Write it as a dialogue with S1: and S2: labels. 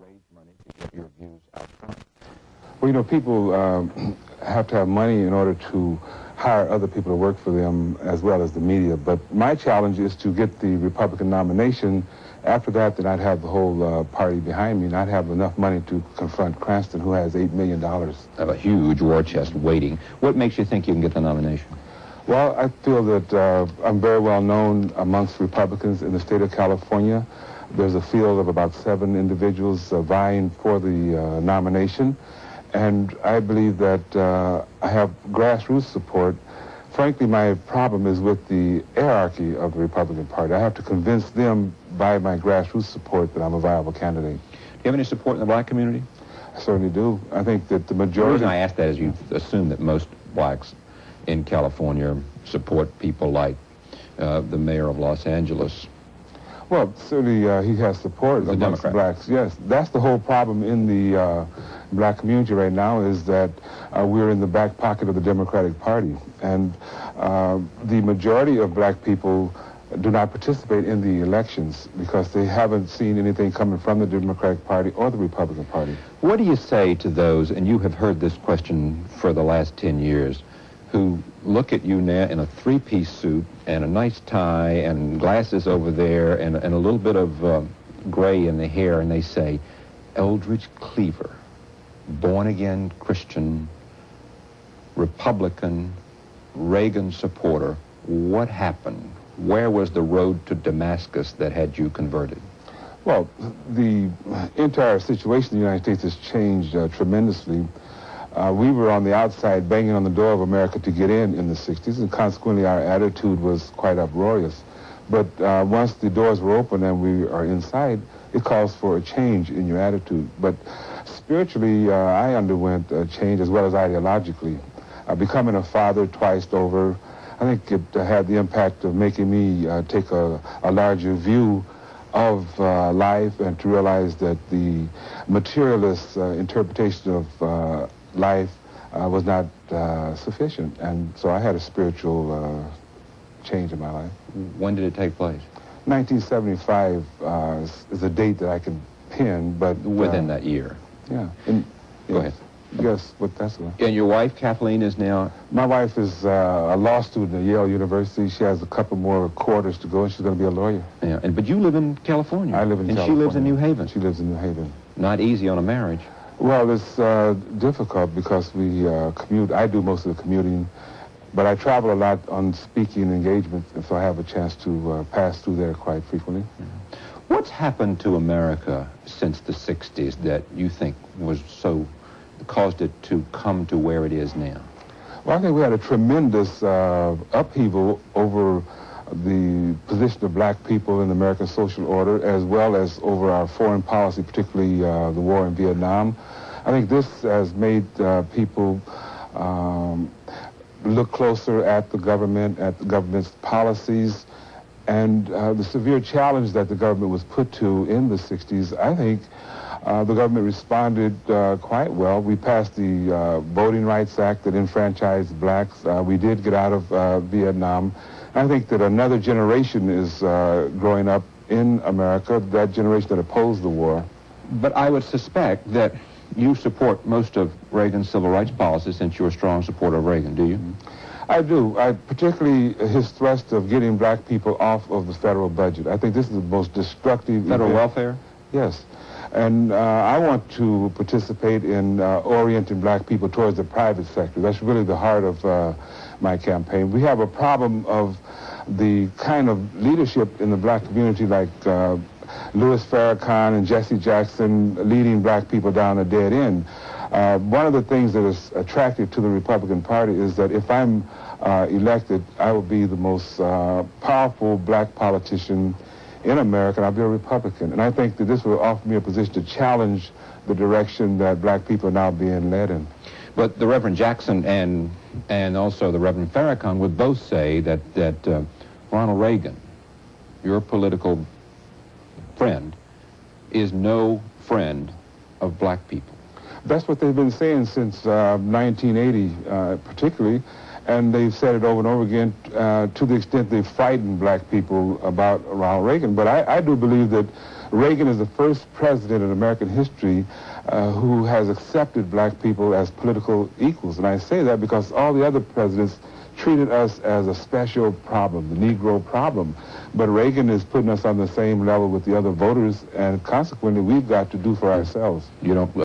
S1: raise money to get your views out front?
S2: Well, you know, people have to have money in order to hire other people to work for them as well as the media. But my challenge is to get the Republican nomination. After that, then I'd have the whole party behind me, and I'd have enough money to confront Cranston, who has $8 million.
S1: I have a huge war chest waiting. What makes you think you can get the nomination?
S2: Well, I feel that I'm very well known amongst Republicans in the state of California. There's a field of about 7 individuals vying for the nomination. And I believe that I have grassroots support. Frankly, my problem is with the hierarchy of the Republican Party. I have to convince them by my grassroots support that I'm a viable candidate.
S1: Do you have any support in the black community?
S2: I certainly do. I think that the majority...
S1: The reason I ask that is you assume that most blacks in California support people like the mayor of Los Angeles.
S2: Well, certainly he has support amongst blacks. Yes, that's the whole problem in the black community right now, is that we're in the back pocket of the Democratic Party. And the majority of black people do not participate in the elections because they haven't seen anything coming from the Democratic Party or the Republican Party.
S1: What do you say to those, and you have heard this question for the last 10 years, who look at you now in a 3-piece suit and a nice tie and glasses over there and a little bit of gray in the hair, and they say, Eldridge Cleaver, born-again Christian, Republican, Reagan supporter, what happened? Where was the road to Damascus that had you converted?
S2: Well, the entire situation in the United States has changed tremendously. We were on the outside banging on the door of America to get in the 60s, and consequently our attitude was quite uproarious. But once the doors were open and we are inside, it calls for a change in your attitude. But spiritually, I underwent a change as well as ideologically. Becoming a father twice over, I think it had the impact of making me take a larger view of life and to realize that the materialist interpretation of life was not sufficient. And so I had a spiritual change in my life.
S1: When did it take place?
S2: 1975 is a date that I can pin, but...
S1: Within that year?
S2: Yeah.
S1: Go ahead.
S2: Yes, but that's one.
S1: And your wife, Kathleen, is now...
S2: My wife is a law student at Yale University. She has a couple more quarters to go, and she's going to be a lawyer.
S1: Yeah, but you live in California.
S2: I live in California.
S1: And she lives in New Haven.
S2: She lives in New Haven.
S1: Not easy on a marriage.
S2: Well, it's difficult because we commute. I do most of the commuting, but I travel a lot on speaking engagements, and so I have a chance to pass through there quite frequently.
S1: Yeah. What's happened to America since the 60s that you think was so... caused it to come to where it is now?
S2: Well, I think we had a tremendous upheaval over the position of black people in the American social order, as well as over our foreign policy, particularly the war in Vietnam. I think this has made people look closer at the government's policies, and the severe challenge that the government was put to in the 60s, I think the government responded quite well. We passed the Voting Rights Act that enfranchised blacks. We did get out of Vietnam. I think that another generation is growing up in America, that generation that opposed the war.
S1: But I would suspect that you support most of Reagan's civil rights policy since you're a strong supporter of Reagan, do you?
S2: I do. Particularly his thrust of getting black people off of the federal budget. I think this is the most destructive...
S1: Federal welfare?
S2: Yes. And I want to participate in orienting black people towards the private sector. That's really the heart of my campaign. We have a problem of the kind of leadership in the black community like Louis Farrakhan and Jesse Jackson leading black people down a dead end. One of the things that is attractive to the Republican Party is that if I'm elected, I will be the most powerful black politician in America, and I'll be a Republican. And I think that this will offer me a position to challenge the direction that black people are now being led in.
S1: But the Reverend Jackson and also the Reverend Farrakhan would both say that Ronald Reagan, your political friend, is no friend of black people.
S2: That's what they've been saying since 1980, particularly. And they've said it over and over again to the extent they've frightened black people about Ronald Reagan. But I do believe that Reagan is the first president in American history who has accepted black people as political equals. And I say that because all the other presidents treated us as a special problem, the Negro problem. But Reagan is putting us on the same level with the other voters, and consequently, we've got to do for ourselves.
S1: You know,